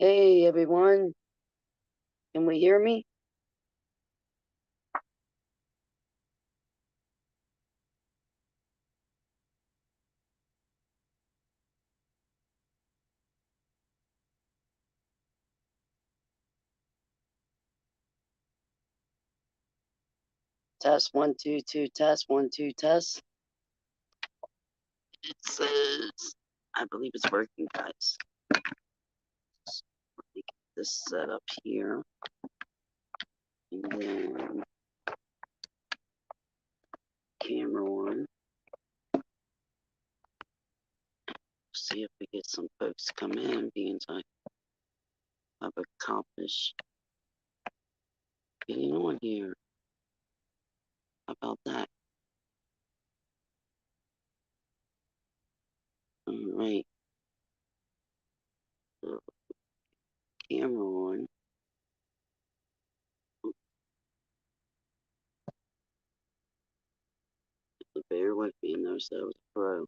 Hey everyone, can we hear me? Test 1 2 2 test 1 2 test. It says, I believe it's working, guys. So let me get this set up here, and then camera on. See if we get some folks to come in, being I have accomplished getting on here. How about that? All right, so camera on. Bear with me, and notice that was a pro.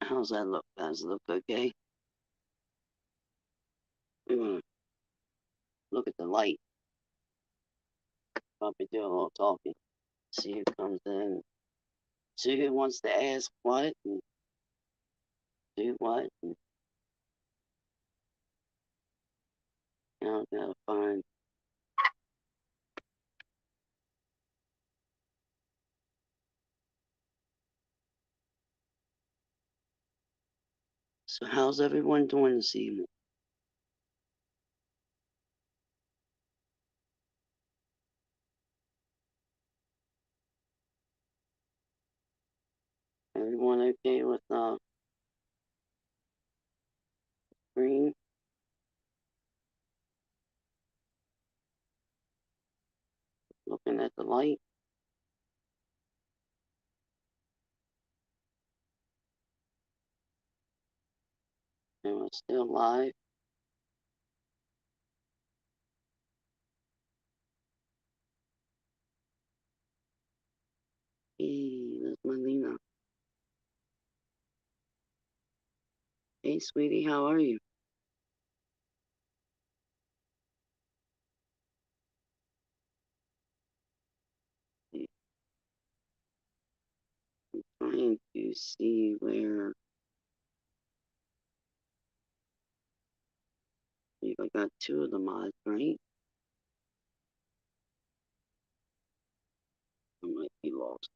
How's that look? Does it look okay? We want to look at the light. Probably do a little talking. See who comes in. See who wants to ask what and do what. And now I gotta find. So how's everyone doing this evening? Everyone okay with screen? Looking at the light? Am I still live? Hey, that's Melina. Hey, sweetie, how are you? I'm trying to see where. I got two of the mods, right? I might be lost.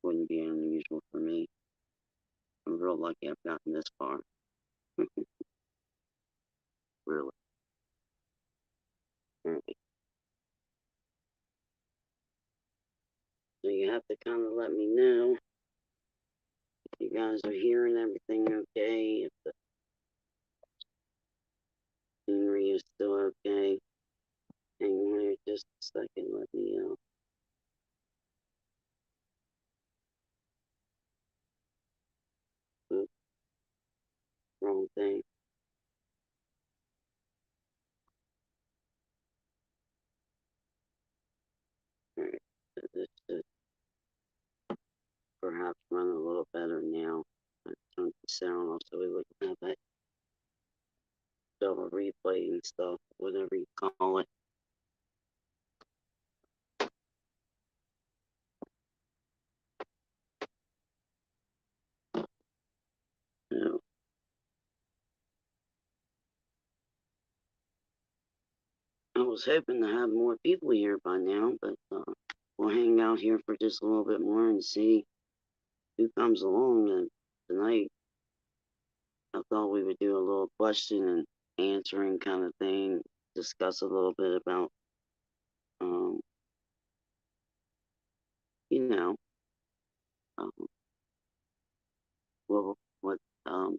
Wouldn't be unusual for me. I'm real lucky I've gotten this far. Really. Alright. So you have to kind of let me know if you guys are hearing everything okay, if the scenery is still okay. Hang on here just a second, let me oops, wrong thing. Alright, so this should perhaps run a little better now. I turned the sound off so we wouldn't have that double replay and stuff, whatever you call it. So, I was hoping to have more people here by now, but we'll hang out here for just a little bit more and see who comes along. And tonight, I thought we would do a little question and answering kind of thing, discuss a little bit about, um, you know, um, what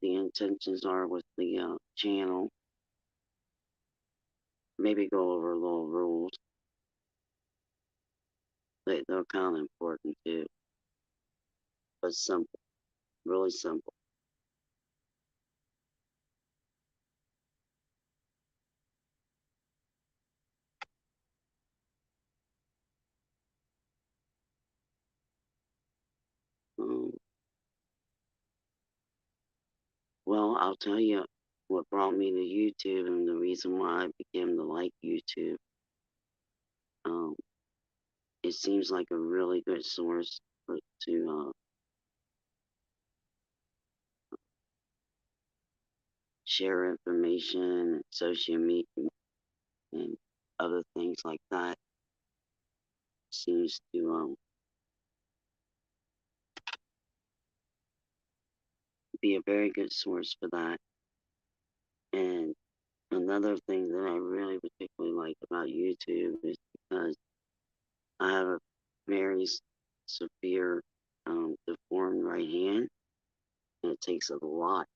the intentions are with the channel. Maybe go over little rules. They're kind of important too, but simple. Really simple. Um, well, I'll tell you what brought me to YouTube and the reason why I began to like YouTube. Um, it seems like a really good source to share information, social media, and other things like that. Seems to be a very good source for that. And another thing that I really particularly like about YouTube is because I have a very severe deformed right hand, and it takes a lot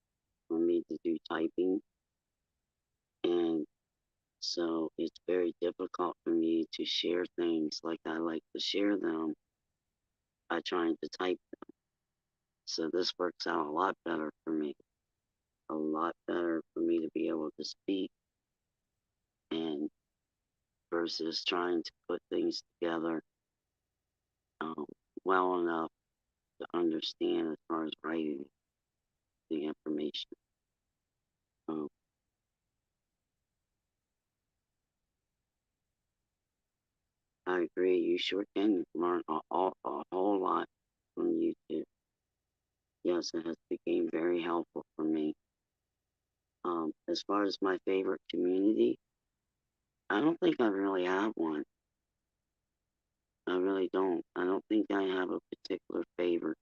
for me to do typing, and so it's very difficult for me to share things like I like to share them by trying to type them. So this works out a lot better for me, a lot better for me to be able to speak and versus trying to put things together um, well enough to understand as far as writing the information. Um, I agree. You sure can learn a whole lot from YouTube. Yes, it has become very helpful for me. As far as my favorite community, I don't think I really have one. I really don't. I don't think I have a particular favorite.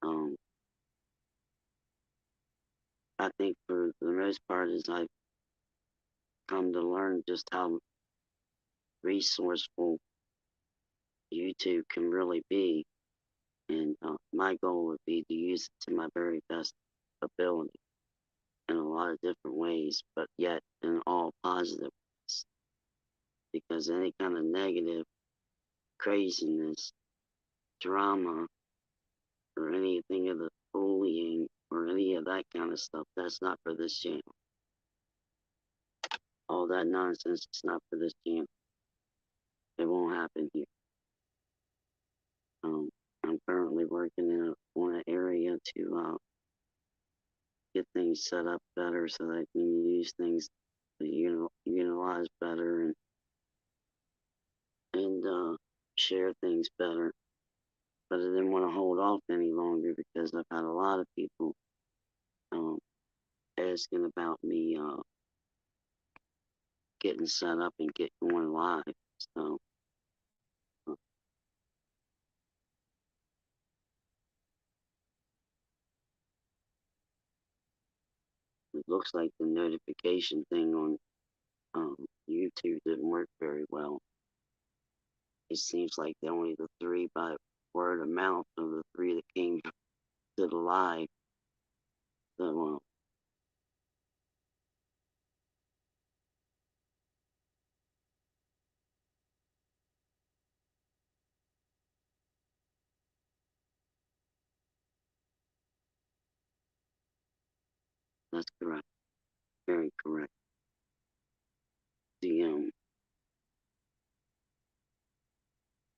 Um, I think for the most part, is I've come to learn just how resourceful YouTube can really be, and my goal would be to use it to my very best ability in a lot of different ways, but yet in all positive ways. Because any kind of negative craziness, drama, or anything of the bullying or any of that kind of stuff, that's not for this channel. All that nonsense is not for this channel. It won't happen here. Um, I'm currently working on an area to get things set up better so that I can use things to utilize better and share things better. But I didn't want to hold off any longer because I've had a lot of people um, asking about me getting set up and get going live. So uh, it looks like the notification thing on YouTube didn't work very well. It seems like only the three by word of mouth of the three that came to the live. So that's correct. Very correct. The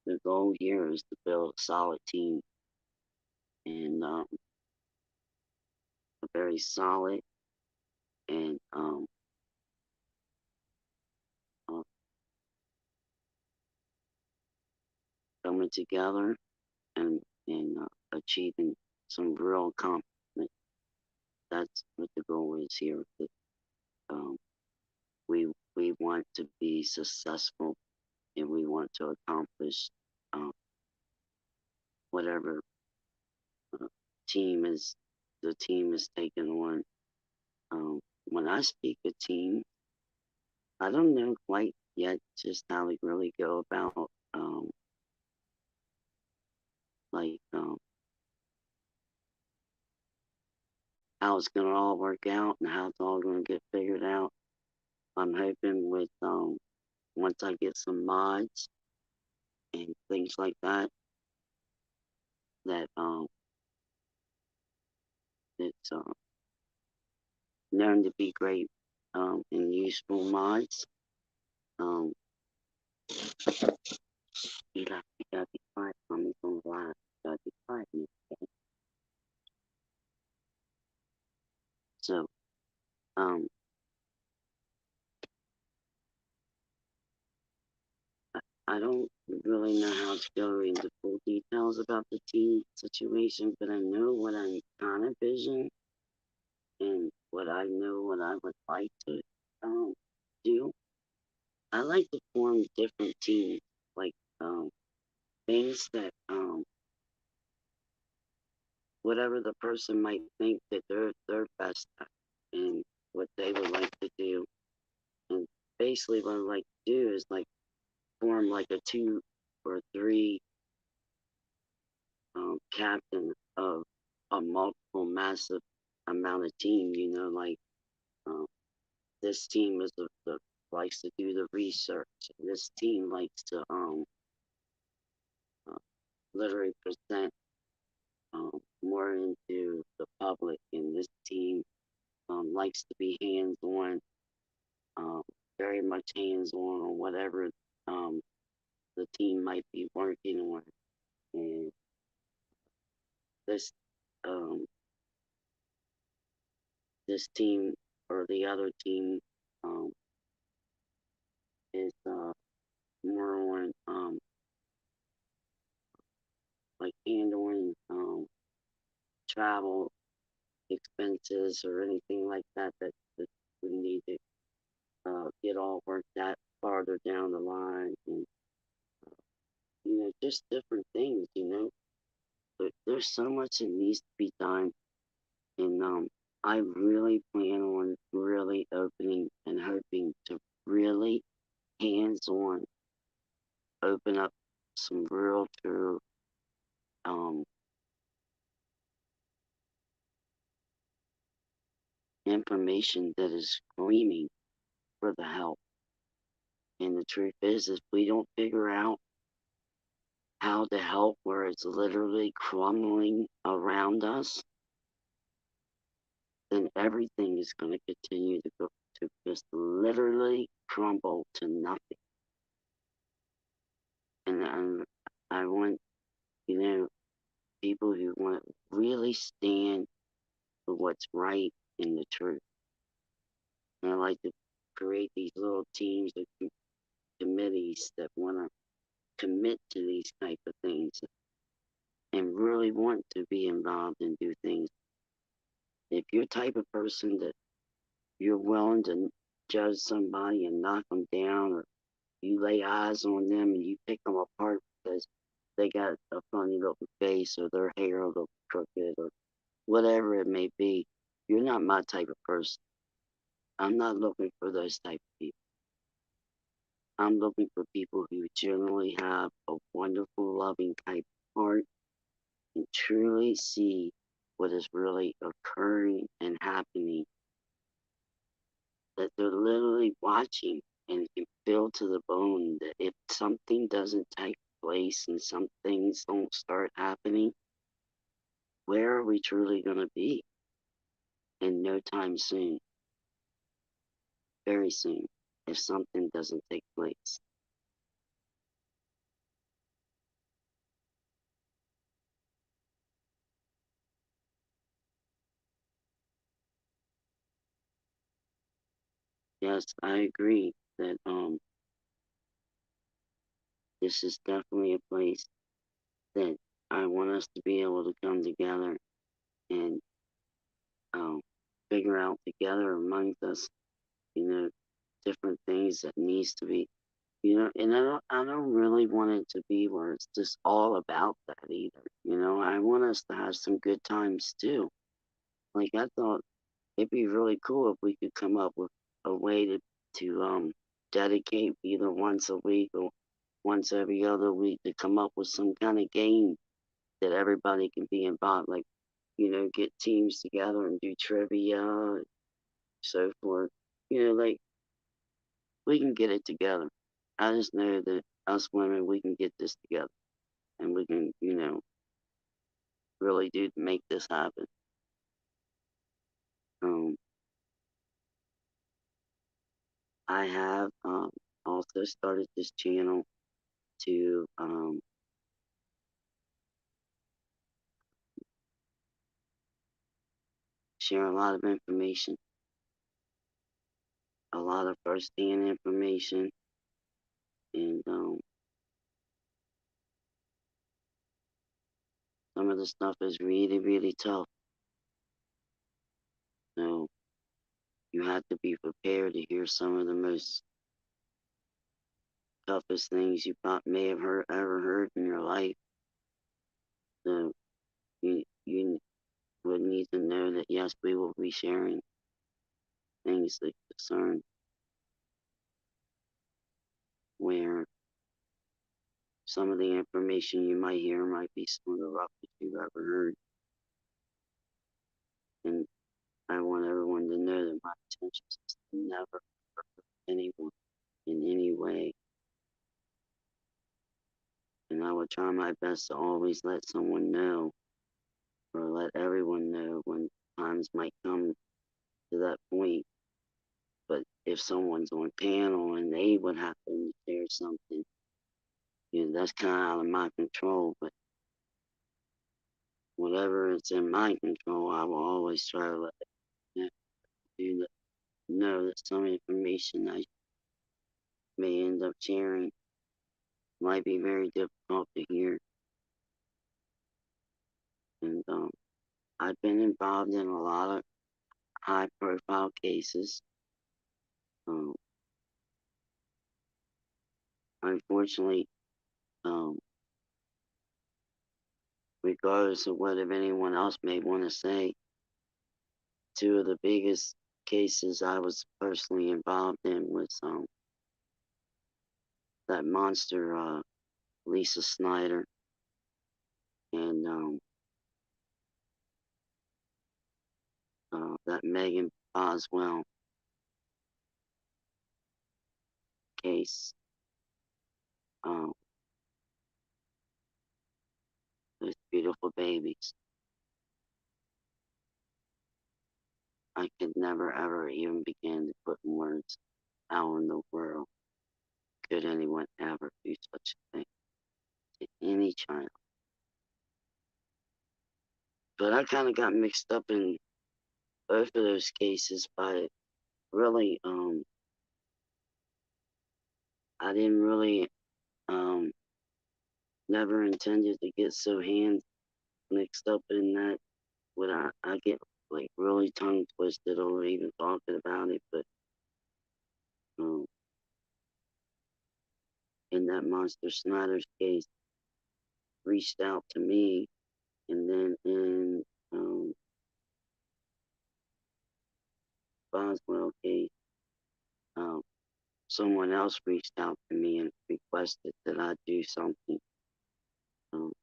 the goal here is to build a solid team and a very solid and uh, coming together and achieving some real accomplishment. That's what the goal is here. That, um, we want to be successful and we want to accomplish um, whatever uh, team is the team is taking on. When I speak of team, I don't know quite yet just how we really go about like how it's gonna all work out and how it's all gonna get figured out. I'm hoping with once I get some mods and things like that, that known to be great and useful mods. Um, you gotta be quiet on me on live. You gotta be quiet. Okay? So, um, I don't really know how to go into full details about the team situation, but I know what I'm kind of vision and what I know what I would like to do. I like to form different teams, like things that whatever the person might think that they're best at and what they would like to do. And basically what I like to do is like form like a 2 or 3 captain of a multiple massive amount of team, like um, this team is the likes to do the research. This team likes to uh, literally present more into the public, and this team likes to be hands on, um, very much hands on whatever um, the team might be working on. And this um, this team or the other team um, is more on like handling travel expenses or anything like that we need to get all worked out farther down the line, and just different things. But there's so much that needs to be done, and I really plan on really opening and hoping to really hands on open up some real true um, information that is screaming for the help. And the truth is, if we don't figure out how to help where it's literally crumbling around us, then everything is going to continue to go to just literally crumble to nothing. And I want, you know, people who want to really stand for what's right in the truth. And I like to create these little teams of committees that want to commit to these type of things and really want to be involved and do things. If you're the type of person that you're willing to judge somebody and knock them down, or you lay eyes on them and you pick them apart because they got a funny looking face or their hair looks crooked or whatever it may be, you're not my type of person. I'm not looking for those type of people. I'm looking for people who generally have a wonderful, loving type of heart and truly see what is really occurring and happening, that they're literally watching and can feel to the bone that if something doesn't take place and some things don't start happening, where are we truly going to be? In no time soon, very soon, if something doesn't take place. Yes, I agree that this is definitely a place that I want us to be able to come together and um, figure out together amongst us, you know, different things that needs to be, and I don't really want it to be where it's just all about that either. I want us to have some good times too. Like I thought it'd be really cool if we could come up with a way to dedicate either once a week or once every other week to come up with some kind of game that everybody can be involved. Like, get teams together and do trivia and so forth. Like we can get it together. I just know that us women, we can get this together and we can, really do make this happen. Um, I have also started this channel to share a lot of information, a lot of first-hand information, and some of the stuff is really, really tough. So you have to be prepared to hear some of the most toughest things you may have ever heard in your life. So you would need to know that yes, we will be sharing things that concern where some of the information you might hear might be some of the roughest you've ever heard. And I want everyone to know that my intention is to never hurt anyone in any way. And I will try my best to always let someone know, or let everyone know when times might come to that point. But if someone's on panel and they would happen to share something, that's kind of out of my control. But whatever is in my control, I will always try to let you know that some information I may end up sharing might be very difficult to hear. And I've been involved in a lot of high-profile cases. Um, Unfortunately, um, regardless of what if anyone else may want to say, two of the biggest cases I was personally involved in was that monster Lisa Snyder and that Megan Boswell case. Um, those beautiful babies. I could never ever even begin to put in words how in the world could anyone ever do such a thing to any child. But I kind of got mixed up in both of those cases by really, I didn't really, um, never intended to get so hand mixed up in that. When I get like really tongue twisted over even talking about it, but um, in that Monster Snyder's case, reached out to me, and then in Boswell case, um, someone else reached out to me and requested that I do something. Um,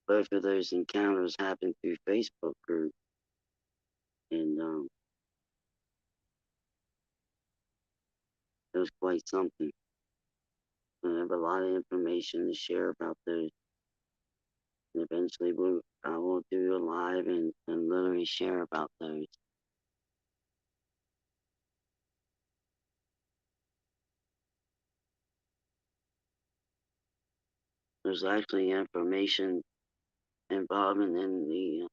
Both of those encounters happened through Facebook group, and it was quite something. I have a lot of information to share about those. And eventually, I will do a live and literally share about those. There's actually information involving in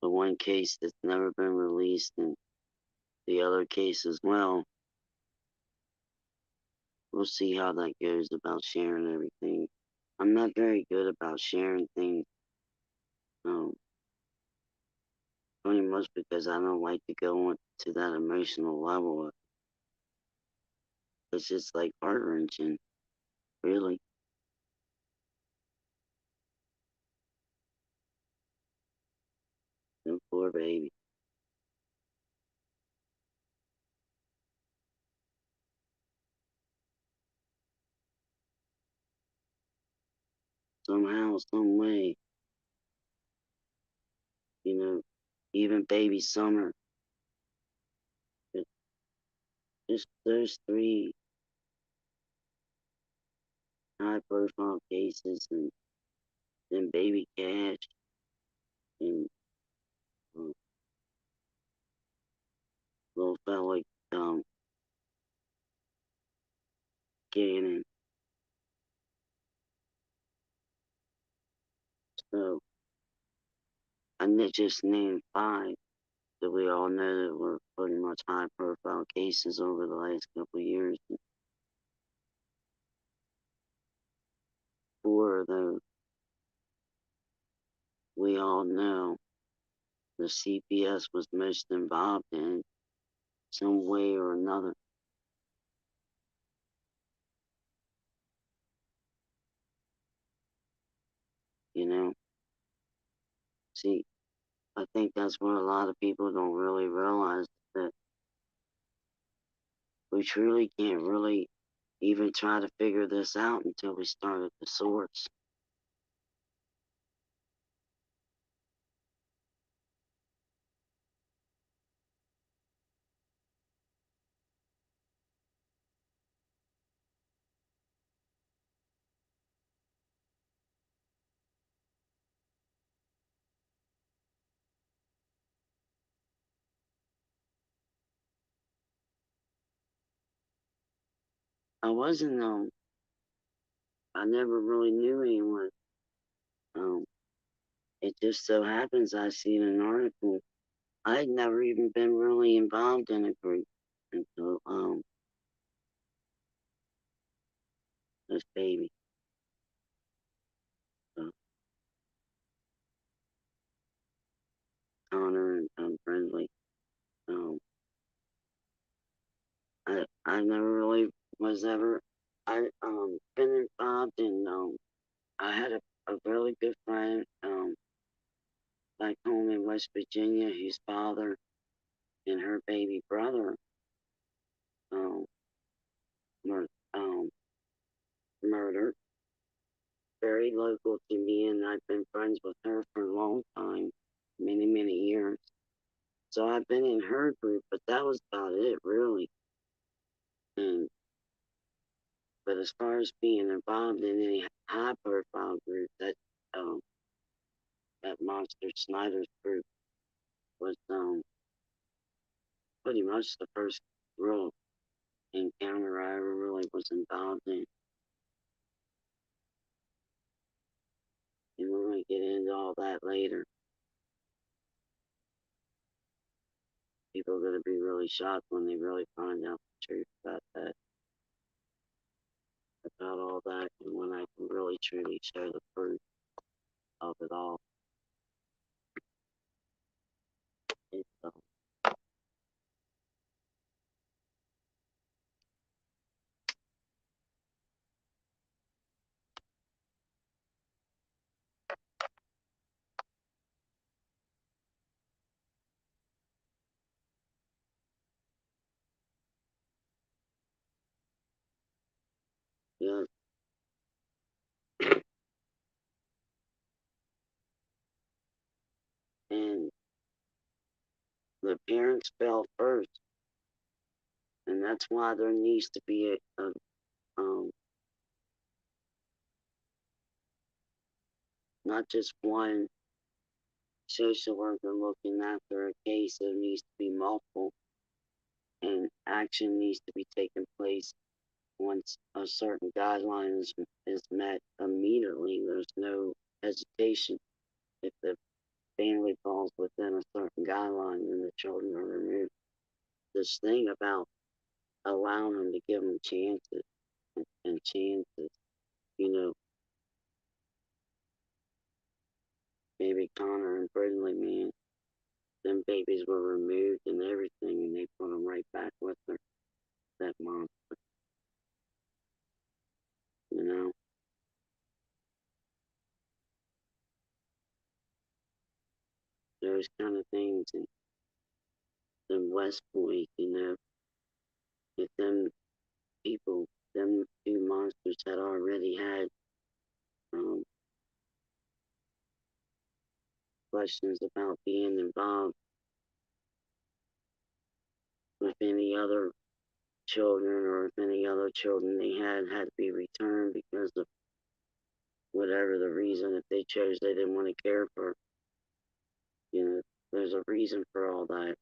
the one case that's never been released, and the other case as well. We'll see how that goes about sharing everything. I'm not very good about sharing things, um, pretty much because I don't like to go on to that emotional level. It's just like heart wrenching, really. And poor baby. Somehow, some way, you know, even baby Summer, it, just those three high profile cases, and then baby Cash, and little fella, um, Gannon. So I just named 5 that we all know that were pretty much high-profile cases over the last couple of years. 4 of those we all know the CPS was most involved in some way or another. You know, see, I think that's what a lot of people don't really realize, that we truly can't really even try to figure this out until we start at the source. I wasn't, I never really knew anyone. Um, it just so happens I seen an article. I'd never even been really involved in a group until, this baby. So, Connor and Friendly. Um, I never really was ever, been involved in, I had a really good friend, back home in West Virginia, whose father and her baby brother, um, were, murdered. Very local to me, and I've been friends with her for a long time, many, many years. So I've been in her group, but that was about it, really. And but as far as being involved in any high-profile group, um, that Monster Snyder's group was, pretty much the first real encounter I ever really was involved in. And we're going to get into all that later. People are going to be really shocked when they really find out the truth about that, about all that, and when I can really truly show the proof of it all. It's, yeah, and the parents fell first, and that's why there needs to be um, not just one social worker looking after a case. There needs to be multiple, and action needs to be taken place once a certain guideline is met immediately. There's no hesitation. If the family falls within a certain guideline, then the children are removed. This thing about allowing them to give them chances and chances, you know, maybe Connor and Brindley, man, them babies were removed and everything, and they put them right back with her, that mom, you know. Those kind of things, and them West Point, you know, if them people, them two monsters had already had um, questions about being involved with any other children, or if any other children they had to be returned because of whatever the reason, if they chose they didn't want to care for, you know, there's a reason for all that,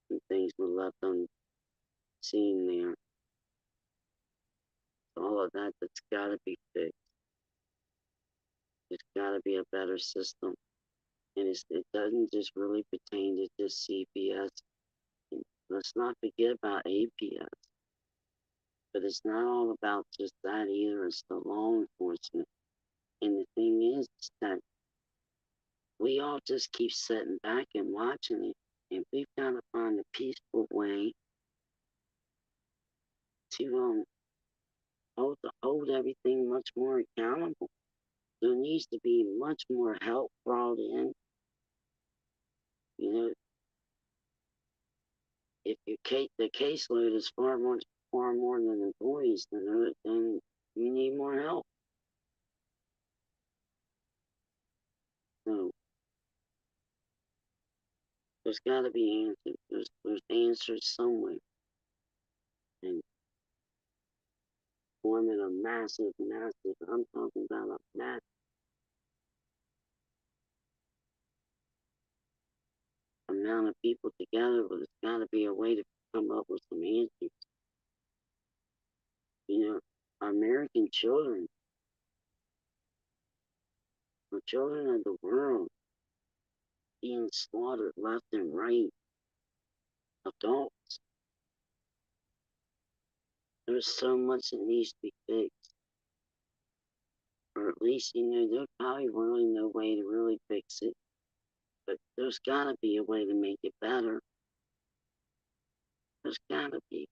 and things were left unseen there. All of that's got to be fixed. There's got to be a better system, and it doesn't just really pertain to just CPS. And let's not forget about APS, but it's not all about just that either. It's the law enforcement, and the thing is that we all just keep sitting back and watching it, and we've got to find a peaceful way to hold everything much more accountable. There needs to be much more help brought in. You know, if the caseload is far more than employees, then you need more help. So there's got to be answers. There's answers somewhere, and forming a massive. I'm talking about a massive amount of people together, but there's got to be a way to come up with some answers. You know, our American children, the children of the world, being slaughtered left and right. Adults, there's so much that needs to be fixed, or at least there's probably really no way to really fix it. But there's got to be a way to make it better. There's got to be.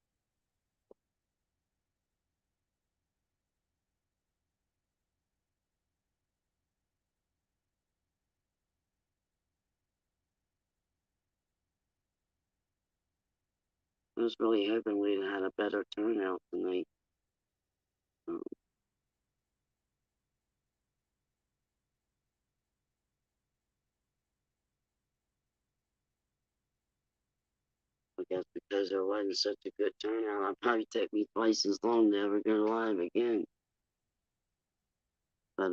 I was really hoping we'd had a better turnout tonight. Um, I guess because there wasn't such a good turnout, I'd probably take me twice as long to ever go live again. But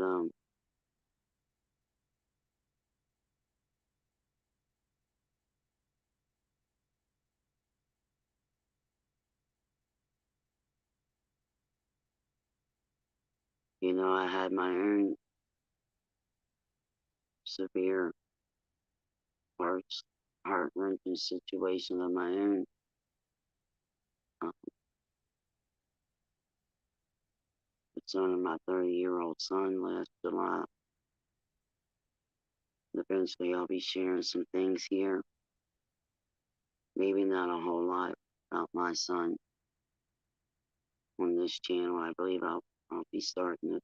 I had my own severe heart heart wrenching situation of my own. Uh, Concerning my 30-year-old son last July. Eventually, I'll be sharing some things here. Maybe not a whole lot about my son on this channel. I believe I'll be starting it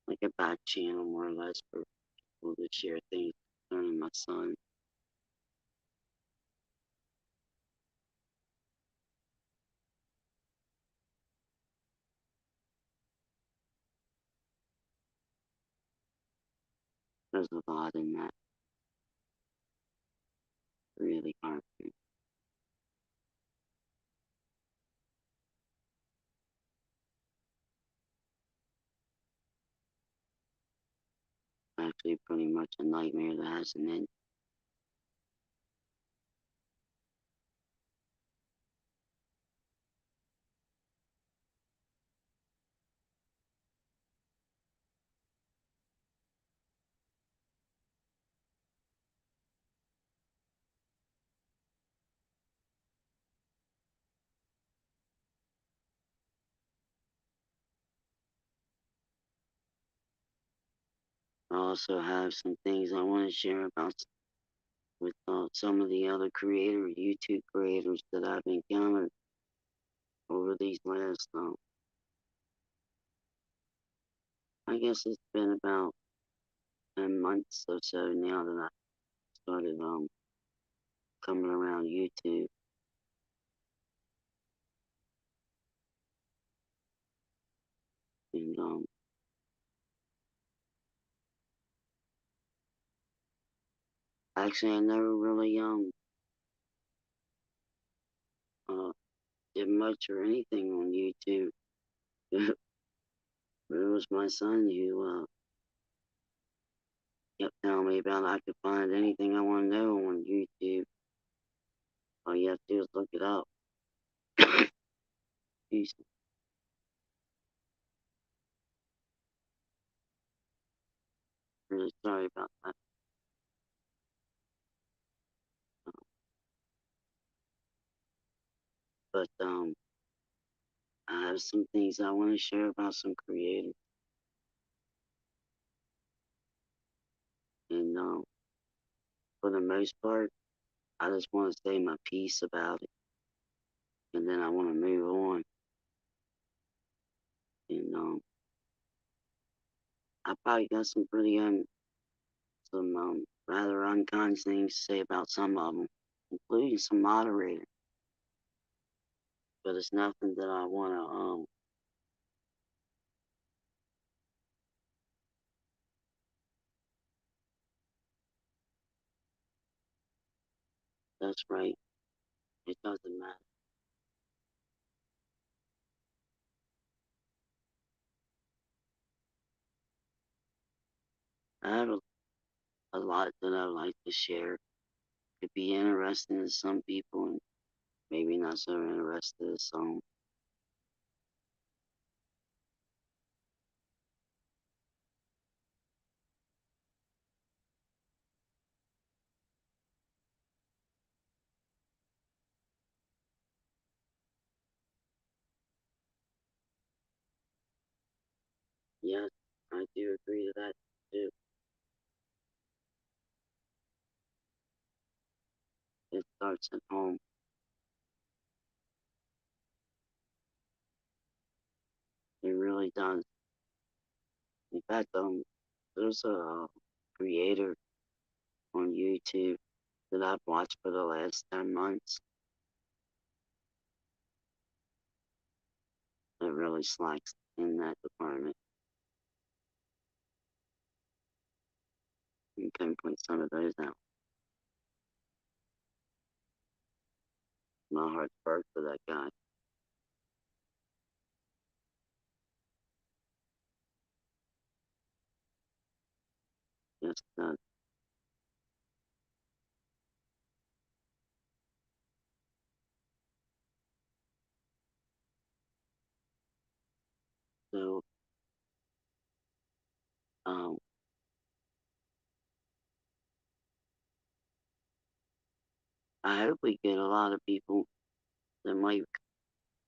like a back channel more or less for people to share things concerning my son. There's a lot in that. Really hard. Actually, pretty much a nightmare that hasn't ended. I also have some things I want to share about with some of the other YouTube creators that I've encountered over these last, I guess it's been about 10 months or so now that I started coming around YouTube. And actually I never really uh did much or anything on YouTube. It was my son who kept telling me about I could find anything I want to know on YouTube. All you have to do is look it up. Excuse me. Really sorry about that. But I have some things I want to share about some creators, and for the most part, I just want to say my piece about it, and then I want to move on. And I probably got some some rather unkind things to say about some of them, including some moderators. But it's nothing that I want to That's right. It doesn't matter. I have a lot that I would like to share. Could be interesting to some people, and maybe not so interested to some. Yes, I do agree to that too. It starts at home. It really does. In fact, there's a creator on YouTube that I've watched for the last 10 months that really slacks in that department. You can point some of those out. My heart burst for that guy. Yes, it does. So, um, I hope we get a lot of people that might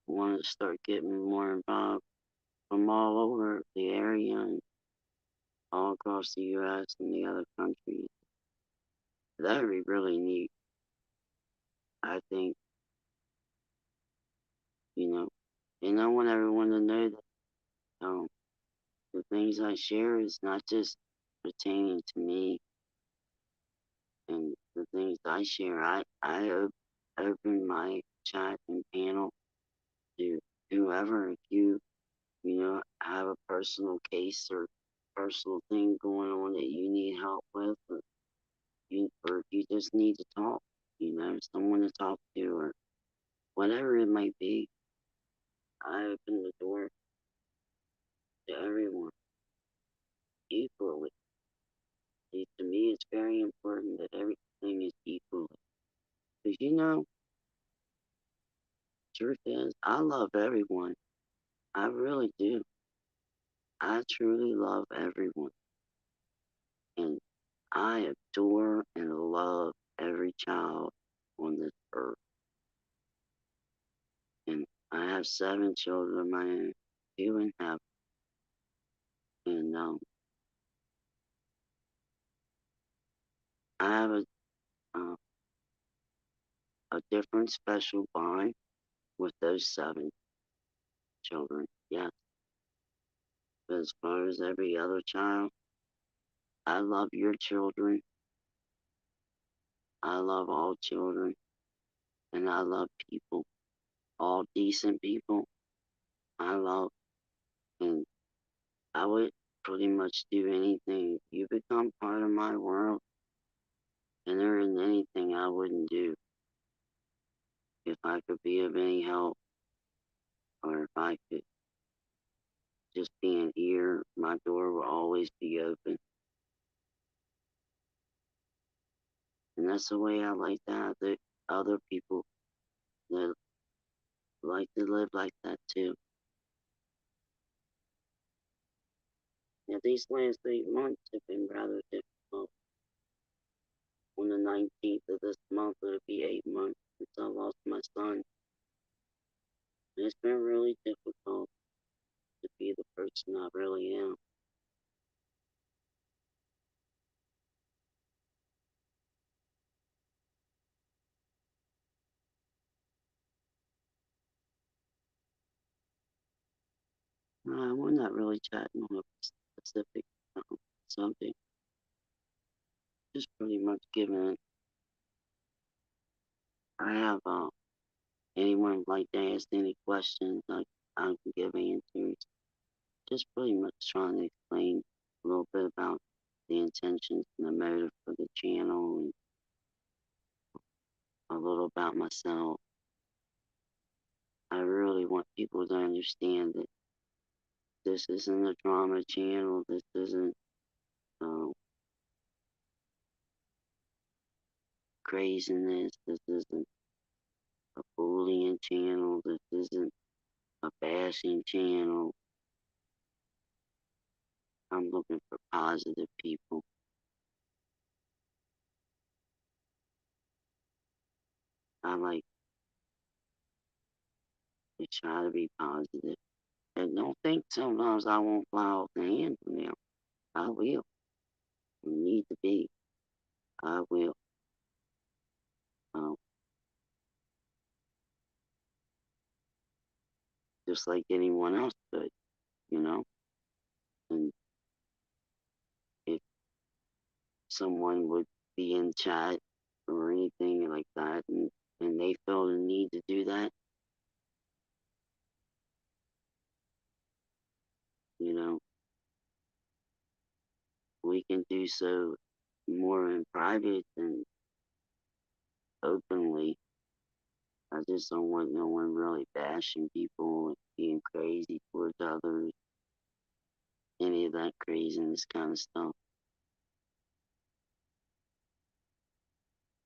want to start getting more involved from all over the area and all across the U.S. and the other countries. That would be really neat. I think, you know, and I want everyone to know that the things I share is not just pertaining to me and the things I share. Open my chat and panel to whoever. If have a personal case or personal thing going on that you need help with, or if you just need to talk, someone to talk to, or whatever it might be, I open the door to everyone equally. See, to me, it's very important that everything is equally. Because, truth is, I love everyone. I really do. I truly love everyone. And I adore and love every child on this earth. And I have 7 children of my own, 2 in heaven. And I have uh, a different special bond with those 7 children. Yes. But as far as every other child, I love your children. I love all children. And I love people. All decent people. I love. And I would pretty much do anything. You become part of my world. And there isn't anything I wouldn't do if I could be of any help, or if I could just be an ear. My door will always be open. And that's the way I like to have the other people that like to live like that too. Yeah, these last 8 months have been rather difficult. On the 19th of this month, it'll be 8 months since I lost my son. And it's been really difficult to be the person I really am. We're not really chatting on a specific subject. Just pretty much giving it. I have anyone would like to ask any questions, I can give answers. Just pretty much trying to explain a little bit about the intentions and the motive for the channel and a little about myself. I really want people to understand that this isn't a drama channel. This isn't uh, craziness. This isn't a bullying channel. This isn't a bashing channel. I'm looking for positive people. I like to try to be positive. And don't think sometimes I won't fly off the handle now. I will. You need to be. I will. Um, just like anyone else could, you know? And if someone would be in chat or anything like that and they feel the need to do that, you know, we can do so more in private than openly. I just don't want no one really bashing people and being crazy towards others, any of that craziness kind of stuff.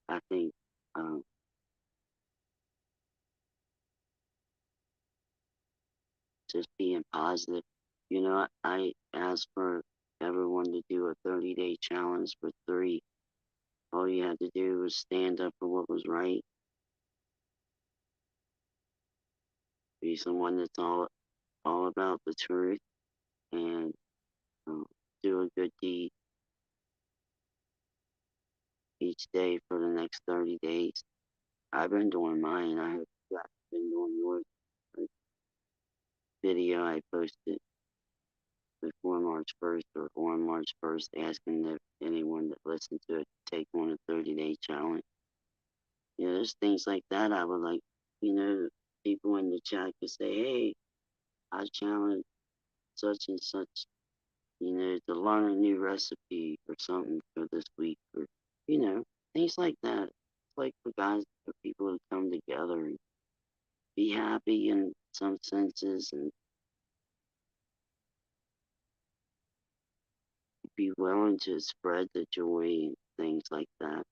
I think um, just being positive. You know, I asked for everyone to do a 30-day challenge for three. All you had to do was stand up for what was right, be someone that's all about the truth, and um, do a good deed each day for the next 30 days. I've been doing mine. I have been doing yours. A video I posted before March 1st or on March 1st asking if anyone that listened to it to take on a 30-day challenge. You know, there's things like that I would like, people in the chat could say, hey, I challenge such and such, to learn a new recipe or something for this week or, things like that. It's like for people to come together and be happy in some senses and be willing to spread the joy and things like that.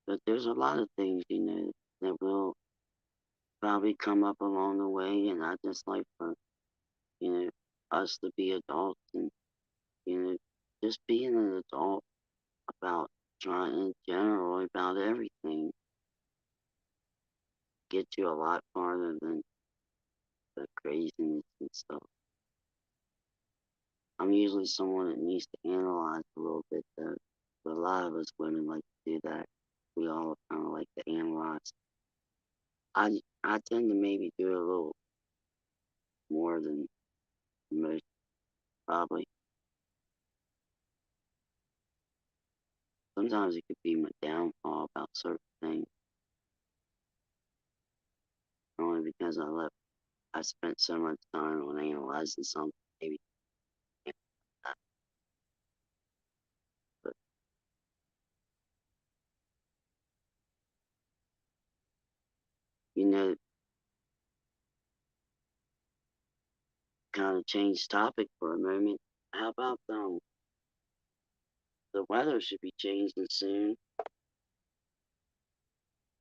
But there's a lot of things, that will probably come up along the way, and I just like for, you know, us to be adults and, you know, just being an adult about trying in general about everything get you a lot farther than the craziness and stuff. I'm usually someone that needs to analyze a little bit though. But a lot of us women like to do that. We all kind of like to analyze. I tend to maybe do a little more than most probably. Sometimes it could be my downfall about certain things, only because I spent so much time on analyzing something. Maybe You know, kind of change topic for a moment. How about the weather should be changing soon.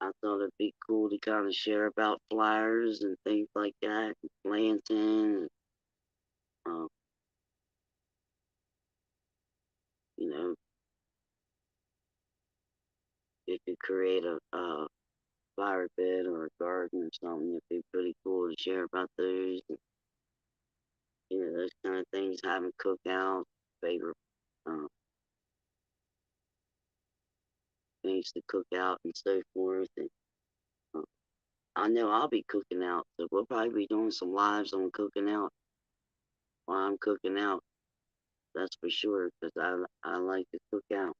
I thought it'd be cool to kind of share about flyers and things like that, and planting, and um, you know, if you create a flower bed or a garden or something, it'd be pretty cool to share about those. And, those kind of things. Having cookouts, favorite uh, things to cook out and so forth. And uh, I know I'll be cooking out, so we'll probably be doing some lives on cooking out while I'm cooking out. That's for sure, because I like to cook out.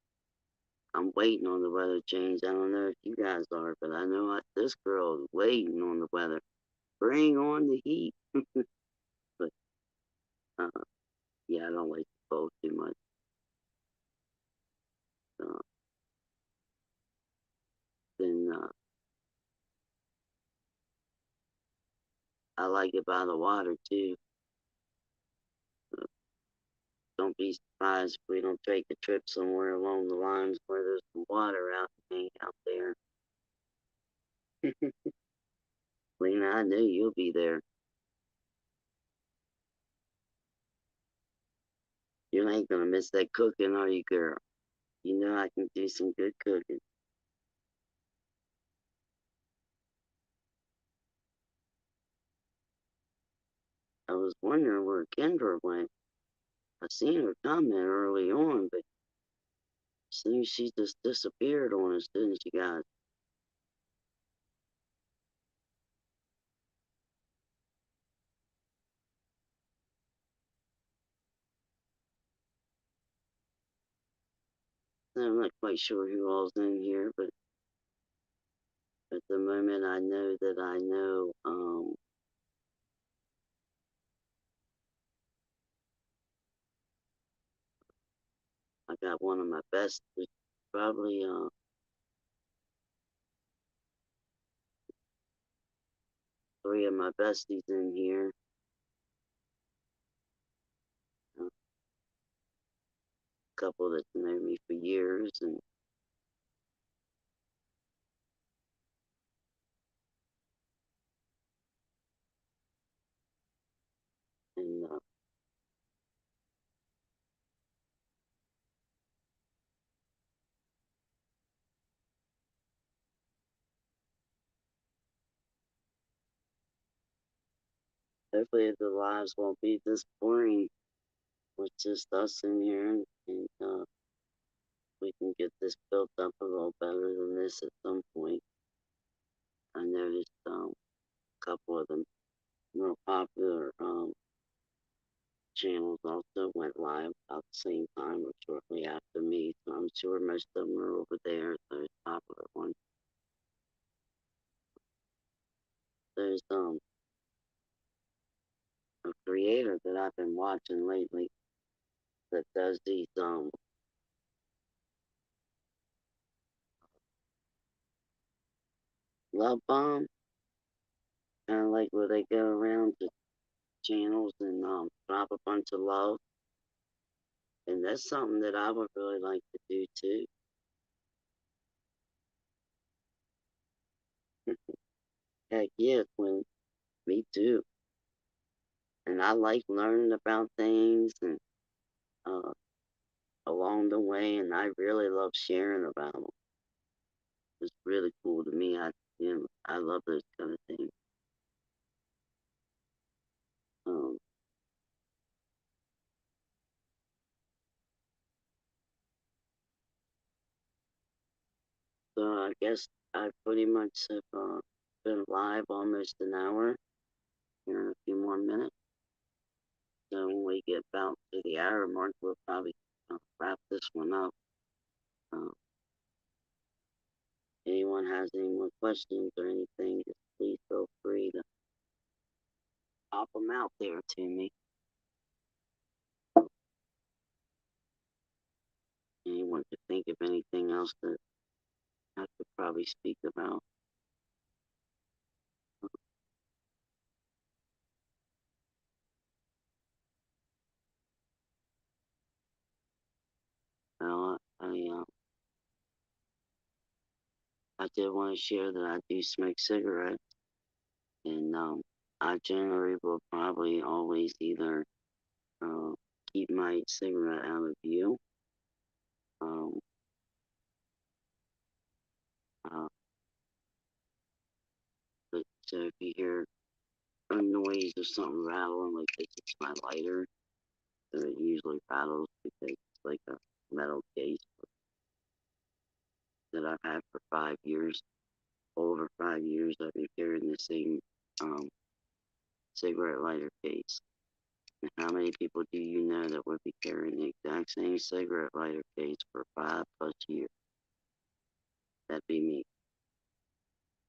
I'm waiting on the weather change. I don't know if you guys are, but I know this girl is waiting on the weather. Bring on the heat. But uh, yeah, I don't like the cold too much. Uh, then I like it by the water too. Uh, don't be surprised if we don't take a trip somewhere along the lines where there's some water out hang out there. Lena, I knew you'll be there. You ain't gonna miss that cooking, are you, girl? You know I can do some good cooking. I was wondering where Kendra went. I seen her comment early on, but seems she just disappeared on us, didn't she, guys? I'm not quite sure who all's in here, but at the moment I know that I know I got one of my best, probably three of my besties in here. A couple that know me for years, and hopefully the lives won't be this boring with just us in here, and we can get this built up a little better than this at some point. I noticed a couple of the more popular channels also went live about the same time or shortly after me, so I'm sure most of them are over there, those popular ones. There's a creator that I've been watching lately that does these love bomb, kind of like where they go around to channels and drop a bunch of love, and that's something that I would really like to do too. Heck yeah, Quinn, me too. And I like learning about things and uh, along the way, and I really love sharing about them. It's really cool to me. I love those kind of things. Um, so I guess I pretty much have been live almost an hour. Here in a few more minutes. So when we get about to the hour mark, we'll probably wrap this one up. Uh, anyone has any more questions or anything, just please feel free to pop them out there to me. Anyone could think of anything else that I could probably speak about. I did want to share that I do smoke cigarettes, and I generally will probably always either uh, keep my cigarette out of view. Um, uh, but so if you hear a noise or something rattling like this, it's my lighter. So it usually rattles because it's like a metal case that I've had for 5 years. Over 5 years, I've been carrying the same um, cigarette lighter case. And how many people do you know that would be carrying the exact same cigarette lighter case for 5+ years? That'd be me.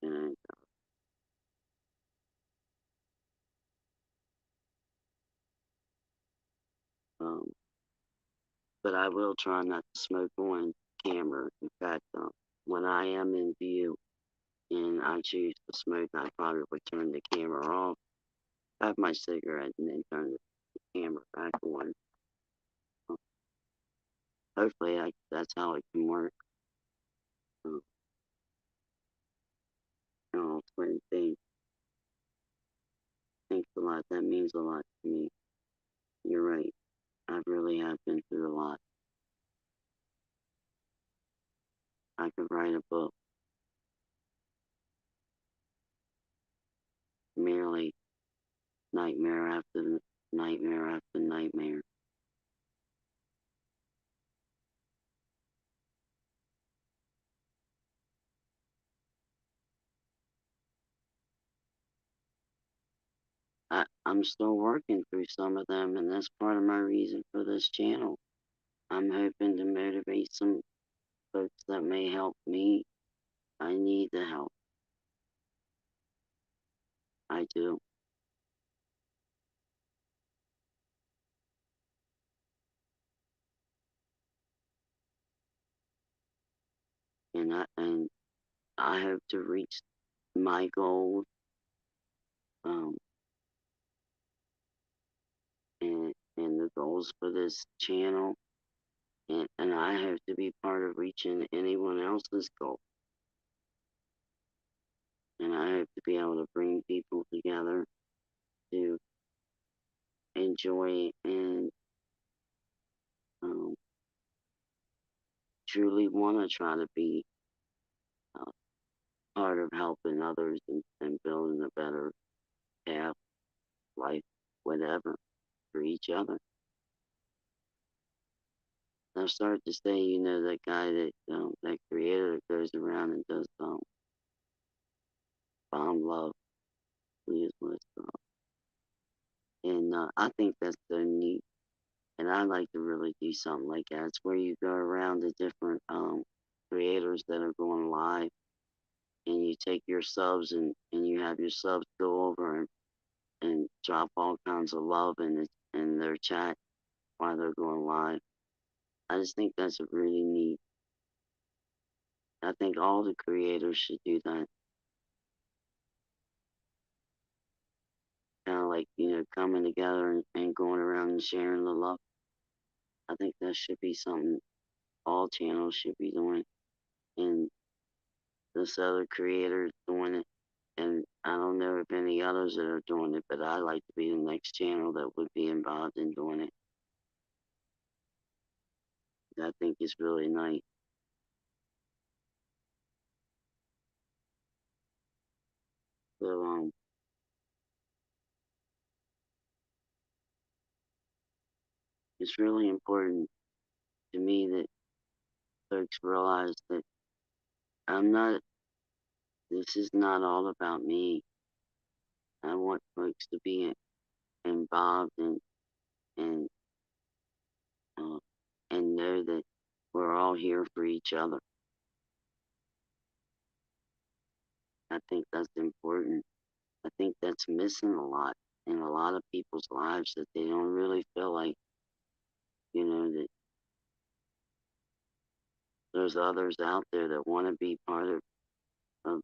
And um, but I will try not to smoke on camera. In fact, when I am in view and I choose to smoke, I probably would turn the camera off, have my cigarette, and then turn the camera back on. Hopefully, that's how it can work. Um, Twin, thanks a lot. That means a lot to me. You're right. I really have been through a lot. I could write a book merely nightmare after nightmare after nightmare. I'm still working through some of them, and that's part of my reason for this channel. I'm hoping to motivate some folks that may help me. I need the help. I do. And I hope to reach my goals, um, and the goals for this channel. And I hope to be part of reaching anyone else's goal. And I hope to be able to bring people together to enjoy and um, truly want to try to be uh, part of helping others and building a better path, life, whatever, for each other. I've started to say, that guy that creator that goes around and does bomb love, useless stuff. And I think that's so neat. And I'd like to really do something like that. It's where you go around the different creators that are going live, and you take your subs and you have your subs go over and drop all kinds of love in their chat while they're going live. I just think that's a really neat. I think all the creators should do that. Kind of like, coming together and going around and sharing the love. I think that should be something all channels should be doing. And this other creators doing it. And I don't know if any others that are doing it, but I'd like to be the next channel that would be involved in doing it. I think it's really nice. So it's really important to me that folks realize that I'm not. This is not all about me. I want folks to be involved and uh, and know that we're all here for each other. I think that's important. I think that's missing a lot in a lot of people's lives, that they don't really feel like, that there's others out there that want to be part of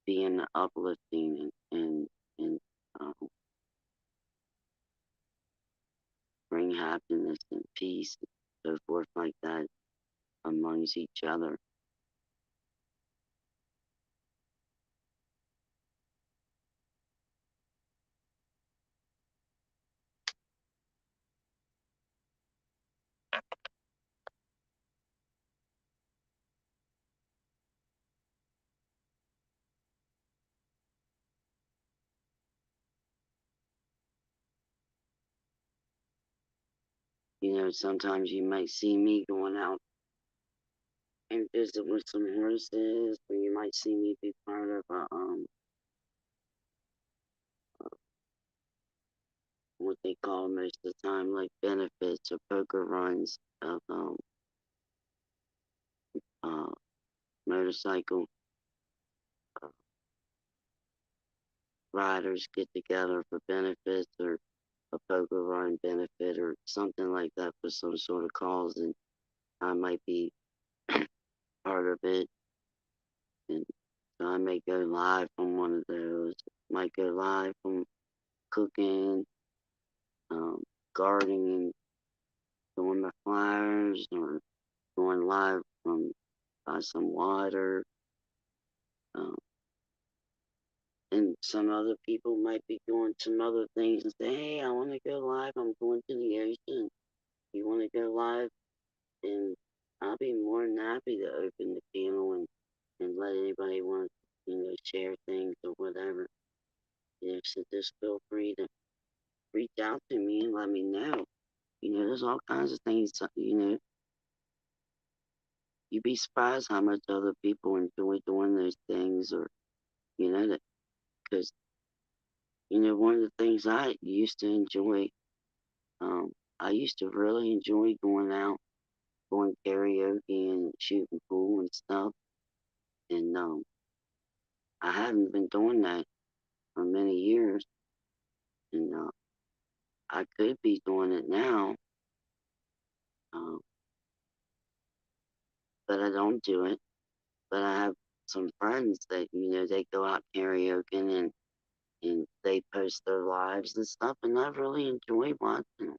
being uplifting and bring happiness and peace and so forth like that amongst each other. Sometimes you might see me going out and visit with some horses, or you might see me be part of what they call most of the time like benefits or poker runs of uh, motorcycle uh, riders get together for benefits or a poker run benefit or something like that for some sort of cause, and I might be part of it. And so I may go live from one of those. Might go live from cooking, um, gardening, doing my flowers, or going live from by some water. Um, and some other people might be doing some other things and say, hey, I want to go live. I'm going to the ocean. You want to go live? And I'll be more than happy to open the channel and let anybody want to, share things or whatever. So just feel free to reach out to me and let me know. There's all kinds of things, you'd be surprised how much other people enjoy doing those things or, that, because, one of the things I used to enjoy, I used to really enjoy going out, going karaoke and shooting pool and stuff. And, I haven't been doing that for many years. And, I could be doing it now, um, but I don't do it. But I have some friends that, they go out karaoke and they post their lives and stuff, and I really enjoy watching them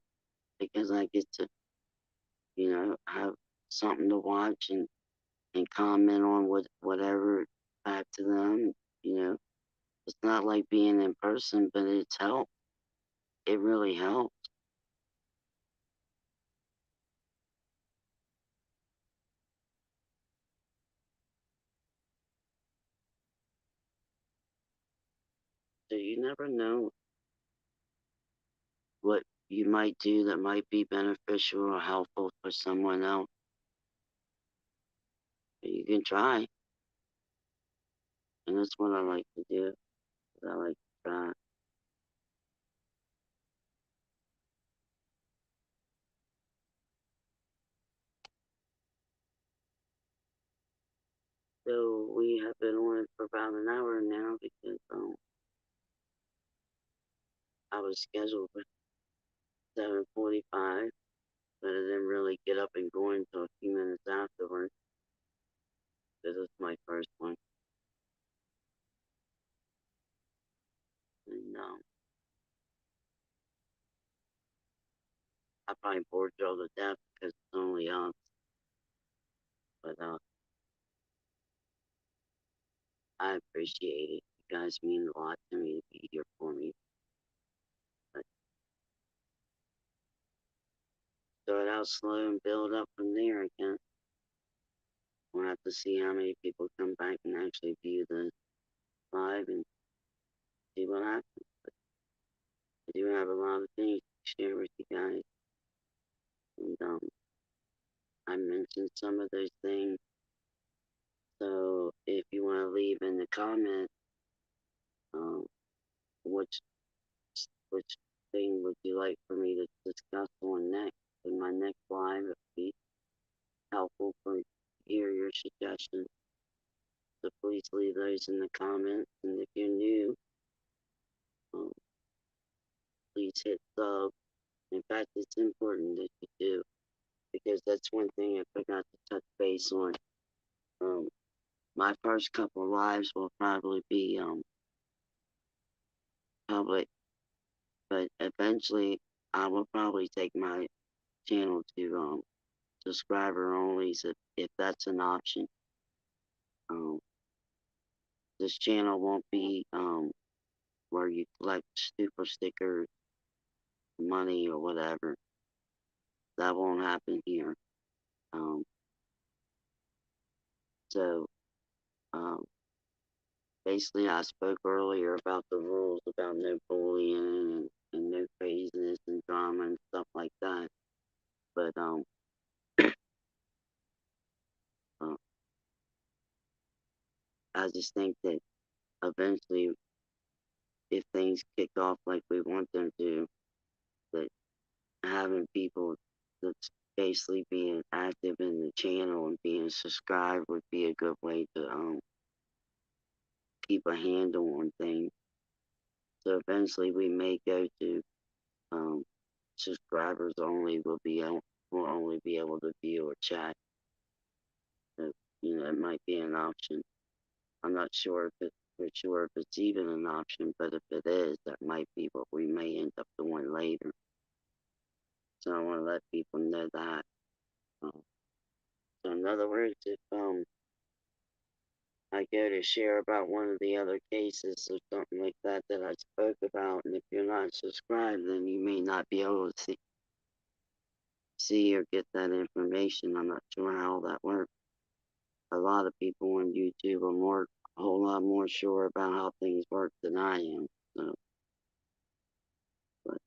because I get to, have something to watch and comment on whatever back to them. You know, it's not like being in person, but it's helped. It really helps. So you never know what you might do that might be beneficial or helpful for someone else. You can try, and that's what I like to do. I like to try. So we have been on for about an hour now because I was scheduled for 7:45, but I didn't really get up and go until a few minutes afterwards. This is my first one, and I probably bored y'all to death because it's only us. But I appreciate it. You guys mean a lot to me to be here for me. But start out slow and build up from there again. We'll have to see how many people come back and actually view the live and see what happens. But I do have a lot of things to share with you guys. And I mentioned some of those things. So if you want to leave in the comments, um, which which thing would you like for me to discuss on next in my next live, it would be helpful for hear your suggestions. So please leave those in the comments. And if you're new, um, please hit sub. In fact, it's important that you do because that's one thing I forgot to touch base on. Um, my first couple lives will probably be public, but eventually I will probably take my channel to subscriber only if that's an option. Um, this channel won't be where you collect super stickers, money, or whatever. That won't happen here. Um, so um, basically, I spoke earlier about the rules about no bullying and no craziness and drama and stuff like that. But uh, I just think that eventually, if things kick off like we want them to, that having people that's basically being active in the channel and being subscribed would be a good way to keep a handle on things. So eventually, we may go to um, subscribers only will only be able to view or chat. So, it might be an option. I'm not sure if it for sure if it's even an option, but if it is, that might be what we may end up doing later. So I want to let people know that. Um, so in other words, if I go to share about one of the other cases or something like that that I spoke about, and if you're not subscribed, then you may not be able to see or get that information. I'm not sure how that works. A lot of people on YouTube are a whole lot more sure about how things work than I am. So, but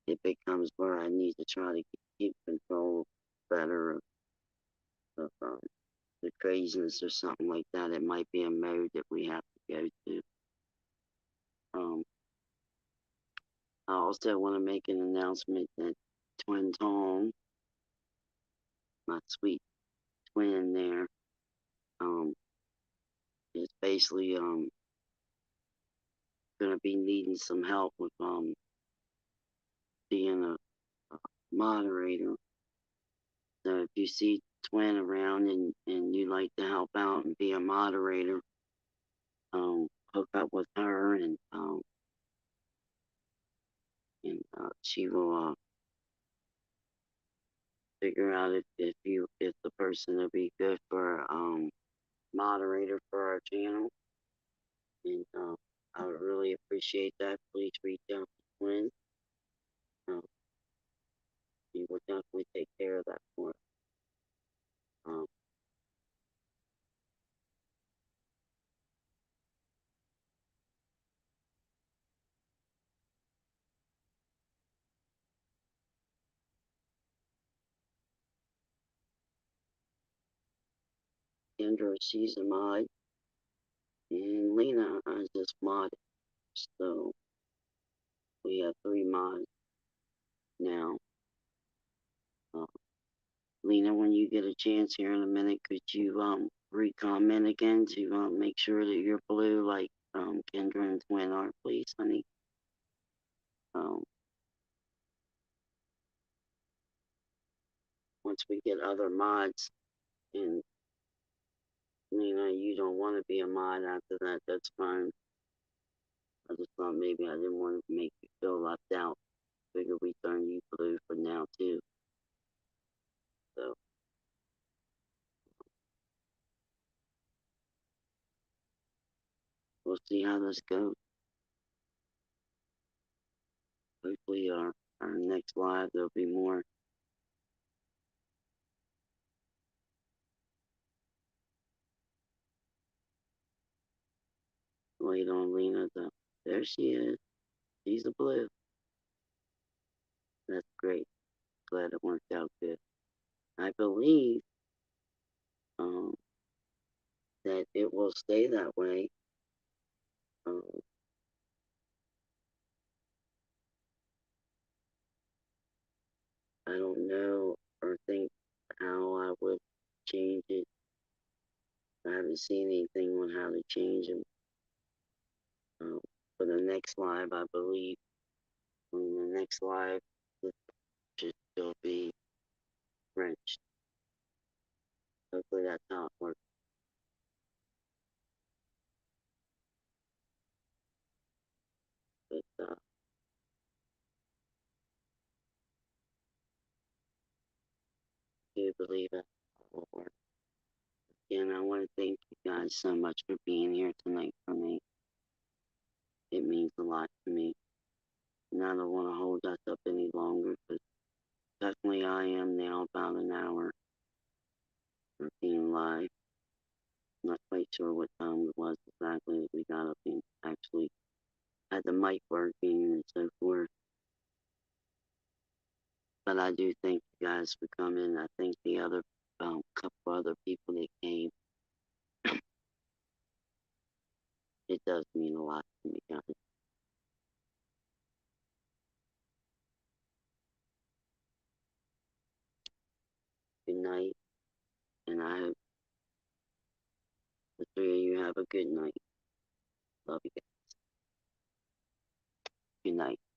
if it comes where I need to try to keep control better of the craziness or something like that, it might be a mode that we have to go to. Um, I also want to make an announcement that Twin Tong, my sweet twin there, um, is basically going to be needing some help with being a moderator. So if you see Twin around and you like to help out and be a moderator, hook up with her and she will figure out if the person will be good for moderator for our channel. And I would really appreciate that. Please reach out to Twin. Um, he will definitely take care of that for us. Um, Kendra, she's a mod, and Lena is just mod. So we have 3 mods now. Uh, Lena, when you get a chance here in a minute, could you re-comment again to make sure that you're blue like Kendra and Twin are, please, honey? Um, Once we get other mods, and Lena, you don't want to be a mod after that, that's fine. I just thought maybe I didn't want to make you feel left out. Figure we turn you blue for now too. So we'll see how this goes. Hopefully our next live there'll be more. Wait on Lena though. There she is. She's a blue. That's great. Glad it worked out good. I believe um, that it will stay that way. Um, I don't know or think how I would change it. I haven't seen anything on how to change them. For the next live, I believe. On the next live, it should still be French. Hopefully that's how it works. But I do believe it will work. Again, I want to thank you guys so much for being here tonight for me. It means a lot to me. And I don't want to hold us up any longer because definitely I am now about an hour for being live. Not quite sure what time it was exactly that we got up and actually had the mic working and so forth. But I do thank you guys guys for coming. I think the other couple other people that came. It does mean a lot to me, guys. Good night, and I hope the three of you have a good night. Love you guys. Good night.